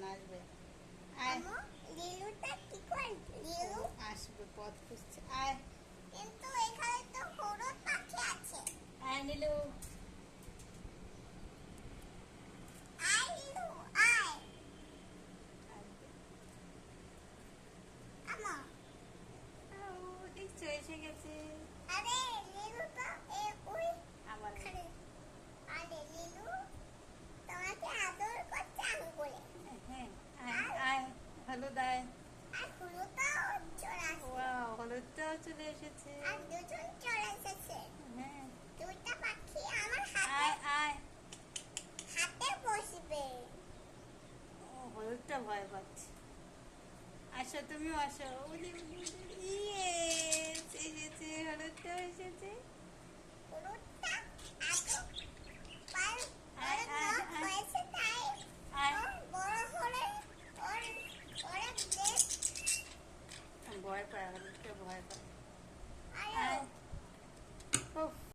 না, আসবে। আয়, লিলুটা কি করে? লিলু আসবে, পথ খুঁজছে। আয়, কিন্তু এখানে তো হলুদ পাখি আছে। আয় নীলু। আয় লিলু, আয়। আসবে। আমা, দেখছো এসে গেছে। আরে লিলু তো ওই আবার খানে। আরে লিলু তোমাকে আদর করছে আঙ্গুলে। হ্যাঁ, আয় আয়, হলুদ আয়। আর হলুদটাও চলে আসছে। ওয়াও, হলুদটাও চলে এসেছে। আর দুজন চলে এসেছে। হ্যাঁ, দুইটা পাখি আমার আয় আয়। হাতে বসবে। ও, হলুদটা ভয় পাচ্ছে। আসো, তুমিও আসো। উলি উলি উলি, ইয়েস, এসেছে, হলুদটাও এসেছে। হলুদটা এত পার আয় ওর আয় নখ আয় হয়েছে তাই আয়। ও বড় হলে ওর ওরা বেশ ভয় পায়, হলুদটা ভয় পায়। আয়ো। আয়। উফ।